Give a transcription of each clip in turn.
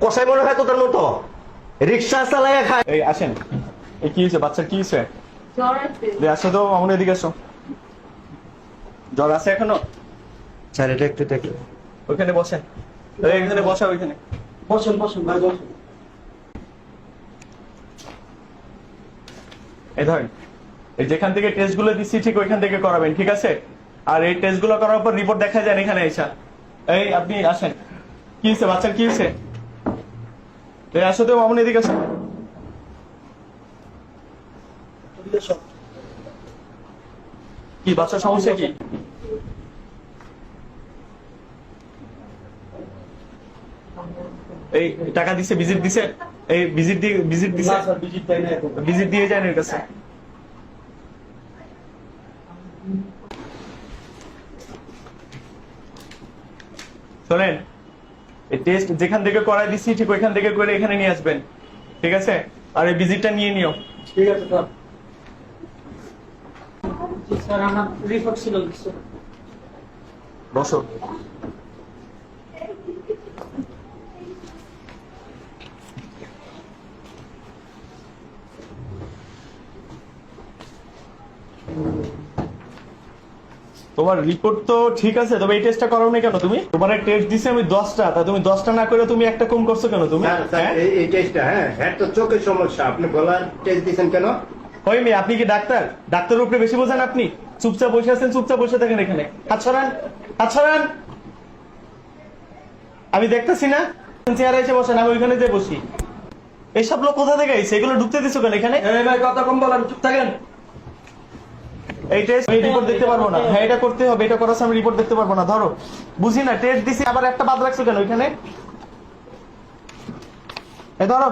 কষাই মনে হয় তোদের মতো রিক্সা চালায় খায়। এই আসেন, এই কি হয়েছে বাচ্চার, কি হয়েছে? আসো তো মামুন, এদিকে আসো। জ্বর আছে এখনো? স্যার এটা একটু দেখে ওইখানে বসেন, এখানে বসা, ওইখানে বসুন বসুন ভাই বসুন। এই ধরেন, এই যেখান থেকে টেস্ট গুলো দিচ্ছি ঠিক ওইখান থেকে করাবেন, ঠিক আছে? আর এই টেস্ট গুলো করার পর রিপোর্ট দেখা যান এখানে এসা। এই আপনি আসেন, কি হয়েছে বাচ্চার, কি হয়েছে? এই আসো তো মামুন, এদিকে আসো। কি বাচ্চার সমস্যা কি? এই টাকা দিছে, ভিজিট দিছে? এই ভিজিট দিয়ে দিছে? ভিজিট দিয়ে যান এর কাছে। শোনেন, এই টেস্ট যেখান থেকে করাই দিচ্ছি ঠিক ওইখান থেকে করে এখানে নিয়ে আসবেন, ঠিক আছে? আর এই ভিজিটটা নিয়ে নিও। ঠিক আছে স্যার। স্যার আমার রিপোর্ট ছিল। বসো। তোমার রিপোর্ট তো ঠিক আছে, তবে এই টেস্টটা করাও না কেন তুমি? তোমার টেস্ট দিছি আমি 10টা, তা তুমি 10টা না করে তুমি একটা কম করছো কেন তুমি? হ্যাঁ? এই টেস্টটা হ্যাঁ তো চোখের সমস্যা, আপনি গলার টেস্ট দিচ্ছেন কেন? ওই মেয়ে, আপনি কি ডাক্তার? ডাক্তারের উপরে বেশি বোঝেন আপনি? চুপচাপ বসে আছেন, চুপচাপ বসে থাকেন এখানে। হাত সরান, হাত সরান। আমি দেখতেছি না, চেয়ারে এসে বসেন, আমি ওইখানে যে বসি। এইসব লোক কোথা থেকে আইছে? এগুলো ঢুকতে দিছো কেন এখানে? ভাই কথা কম বলেন, চুপ থাকেন। এই টেস্ট আমি রিপোর্ট দেখতে পারবো না। হ্যাঁ এটা করতে হবে, এটা করার সময় রিপোর্ট দেখতে পারবো না। ধরো, বুঝি না, টেস্ট দিছি আবার একটা বাদ রাখছো কেন ওইখানে? এই ধরো,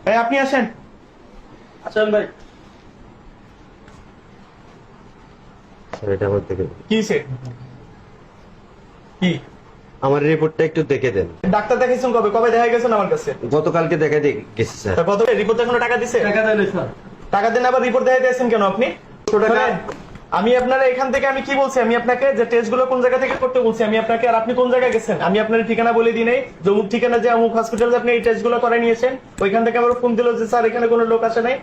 এই আপনি আসেন। আসেন ভাই। এটা বলতে কি হয়েছে? কি আমার রিপোর্টটা একটু দেখে দেন। ডাক্তার দেখাইছেন কবে? কবে দেখা গেছেন আমার কাছে? গতকালকে দেখে গেছি স্যার। তা কত রিপোর্ট এখনো টাকা দিছে? টাকা দেন স্যার। টাকা দিন, আবার রিপোর্ট দেখাইতে আছেন কেন আপনি? টাকা শোনেন, আমি আপনারা এখান থেকে আমি কি বলছি, আমি আপনাকে যে টেস্ট গুলো কোন জায়গা থেকে করতে বলছি আমি আপনাকে, আর আপনি কোন জায়গায় গেছেন? আমি আপনার ঠিকানা বলে দিই নাই, অমুক ঠিকানা যে অমুক হসপিটালে আপনি এই টেস্ট গুলো করে নিয়েছেন। ওইখান থেকে আমার ফোন দিল যে স্যার এখানে কোনো লোক আসে নাই।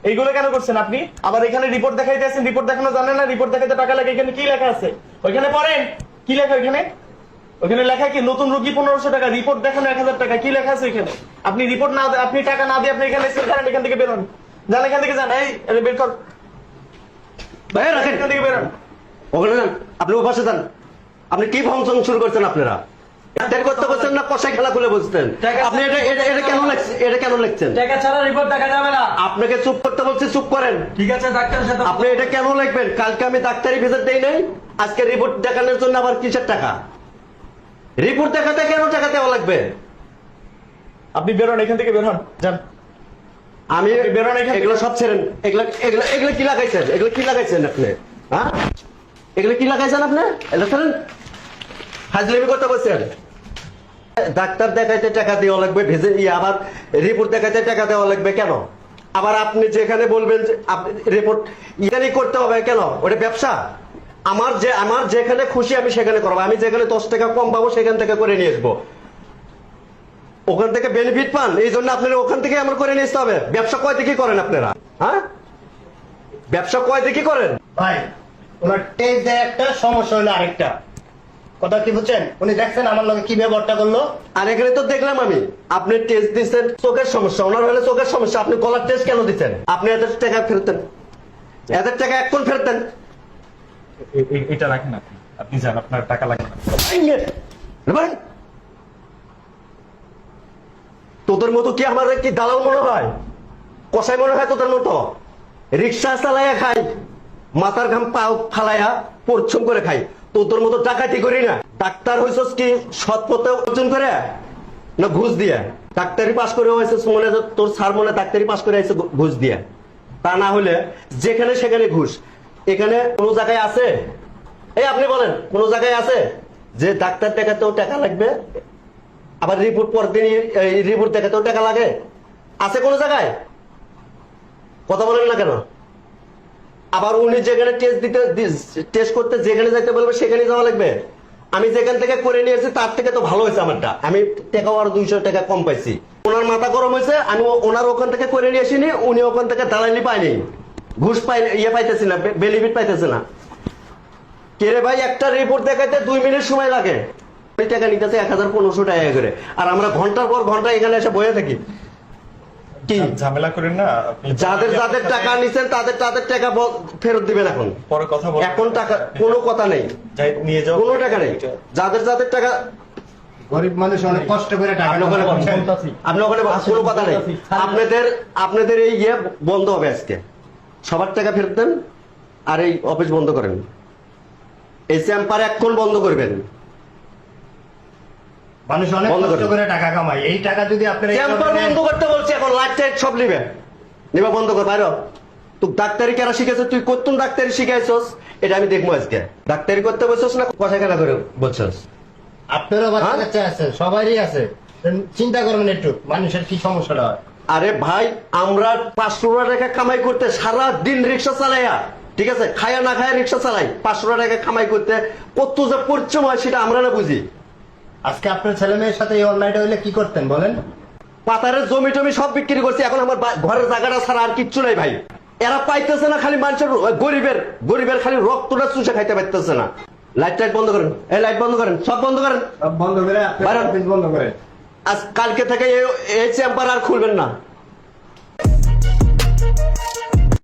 এইগুলো কেন করছেন আপনি? আবার এখানে রিপোর্ট দেখাইতে আছেন, রিপোর্ট দেখানো জানেন না? রিপোর্ট দেখাইতে টাকা লাগে। এখানে কি লেখা আছে? ওইখানে পড়েন, কি লেখা ওইখানে? ওখানে লেখা কি নতুন রোগী 1500 টাকা, রিপোর্ট দেখানো 1000 টাকা। কি লেখা আছে ওইখানে? আপনি রিপোর্ট না, আপনি টাকা না দিয়ে আপনি এখানে এসে দাঁড়ান, এখান থেকে বেরোন, যান এখান থেকে যান। এই বের কর, ভাই রাখেন, এখান থেকে বেরোন। ওখানে যান, আপনি ও পাশে যান। আপনি কি ফাংশন শুরু করছেন আপনারা? ডাক্তার করতে বলছেন না কষাই খেলা খুলে বলছেন? আপনি এটা কেন লিখছেন? এটা কেন লিখছেন? টাকা ছাড়া রিপোর্ট দেখা যাবে না। আপনাকে চুপ করতে বলছি, চুপ করেন। ঠিক আছে ডাক্তারের সাথে। আপনি এটা কেন লিখবেন? কালকে আমি ডাক্তারি ভিজিট দেই নাই, আজকে রিপোর্ট দেখানোর জন্য আবার কিসের টাকা? রিপোর্ট দেখাতে কেন টাকা দেওয়া লাগবে? আপনি বেরোন, এখান থেকে বেরোন, যান। আমি বেরোন এখান থেকে। এগুলো সব ছেড়েন। এগুলো এগুলো এগুলো কি লাগাইছেন? এগুলো কি লাগাইছেন আপনি? হ্যাঁ, এগুলো কি লাগাইছেন আপনি? এগুলো ছেড়েন, হাজলামি করতে বলছেন। ডাক্তার দেখাইতে টাকা দেওয়া লাগবে, ভেজে আবার রিপোর্ট দেখাইতে টাকা দেওয়া লাগবে কেন? আবার আপনি যেখানে বলবেন যে রিপোর্ট এখানেই করতে হবে কেন? ওটা ব্যবসা। আমার যেখানে খুশি আমি সেখানে করবো। আমি যেখানে 10 টাকা কম পাবো সেখান থেকে করে নিয়ে আসবো। ওখান থেকে বেনিফিট পান, এই জন্য আপনারা ওখান থেকে আমার করে নিয়ে আসতে হবে। ব্যবসা কয় দিকে করেন আপনারা? হ্যাঁ, ব্যবসা কয় দিকে করেন? ভাই ওনার টেস্ট দেয় একটা, সমস্যা হলো আরেকটা। কথা কি বুঝছেন? উনি দেখছেন আমার লগে কি ব্যবহারটা করলো। আর এখানে তো দেখলাম আমি আপনি টেস্ট দিচ্ছেন চোখের সমস্যা, ওনার হলে চোখের সমস্যা, আপনি গলার টেস্ট কেন দিচ্ছেন? আপনি এদের টাকা ফেরতেন, এদের টাকা এখন ফেরতেন। এটা রাখেন আপনি, আপনি যান, আপনার টাকা লাগবে না। তোদের মতো কি আমার কি দালাল মনে হয়? কষাই মনে হয় তোদের মতো? রিক্সা চালাইয়া খাই, মাথার ঘাম পাও ফালাইয়া পরিশ্রম করে খাই। তোদের মতো ডাকাতি করি না। ডাক্তার হইছস কি সৎ পথে অর্জন করে না ঘুষ দিয়ে? ডাক্তারি পাস করে হয়েছে মনে, তোর স্যার মনে ডাক্তারি পাস করে হয়েছে ঘুষ দিয়ে। তা না হলে যেখানে সেখানে ঘুষ। এখানে কোন জায়গায় আছে? এই আপনি বলেন কোন জায়গায় আছে যে ডাক্তার দেখাতেও টাকা লাগবে, আবার রিপোর্ট পরদিন রিপোর্ট দেখাতেও টাকা লাগে? আছে কোন জায়গায়? কথা বলেন না কেন? আবার উনি যেখানে টেস্ট করতে যেখানে যাইতে বলবে সেখানে যাওয়া লাগবে। আমি যেখান থেকে করে নিয়েছি তার থেকে তো ভালো হয়েছে আমারটা, আমি টাকাও আর 200 টাকা কম পাইছি। ওনার মাথা গরম হয়েছে, আমি ওনার ওখান থেকে করে নিয়ে আসিনি, উনি ওখান থেকে দালালি পায়নি, ঘুষ পাই পাইতেছি না, বেনিফিট পাইতেছে না। কে রে ভাই, একটা রিপোর্ট দেখাইতে 2 মিনিট সময় লাগে, ওই টাকা নিতেছে 1500 টাকা করে, আর আমরা ঘন্টার পর ঘন্টা এখানে এসে বসে থাকি। কি ঝামেলা করেন না আপনি। যাদের যাদের টাকা নিছেন তাদের তাদের টাকা ফেরত দিবেন। এখন পরে কথা বল। এখন টাকা কোনো কথা নেই, যাই নিয়ে যাও, কোনো টাকা নেই। যাদের যাদের টাকা গরিব মানুষ অনেক কষ্ট করে টাকা আপনি ওখানে জমা করছেন। আপনি ওখানে কোনো কথা নেই। আপনাদের এই ইয়ে বন্ধ হবে আজকে, সবার টাকা ফেরত দেন আর এই অফিস বন্ধ করেন, এই চেম্বার এখন বন্ধ করবেন। মানুষ অনেক বন্ধ কষ্ট করেন। করে টাকা কামায়, এই টাকা যদি আপনারা চেম্বার বন্ধ করতে বলছি, এখন লাইট টাইট সব নিবে বন্ধ কর বাইরে। তুই ডাক্তারি কেন শিখেছিস, তুই কোন ডাক্তারি শিখাইছস এটা আমি দেখবো আজকে। ডাক্তারি করতে বলছস না কথা কেনা করে বলছস? আপনারও বাচ্চা হ্যাঁ? কাচ্চা আছে, সবারই আছে, চিন্তা করবেন একটু মানুষের কি সমস্যাটা হয়। আরে ভাই, আমরা 500 টাকা কামাই করতে সারা দিন রিক্সা চালাইয়া, ঠিক আছে, খায়া না খায়া রিক্সা চালাই, 500 টাকা কামাই করতে কত যে পরিশ্রম হয় সেটা আমরা না বুঝি। আজকে আপনার ছেলে মেয়ের সাথে এই অন্যায়টা হইলে কি করতেন বলেন? পাতারের জমি টমি সব বিক্রি করছি, এখন আমার ঘরের জায়গাটা ছাড়া আর কিচ্ছু নাই ভাই। এরা পাইতেছে না, খালি মানুষের গরিবের খালি রক্তটা চুষে খাইতে পারতেছে না। লাইট টাইট বন্ধ করেন, এই লাইট বন্ধ করেন, সব বন্ধ করেন, বন্ধ করে বাইরে। বন্ধ করে আজ কালকে থেকে এই চেম্বার আর খুলবেন না।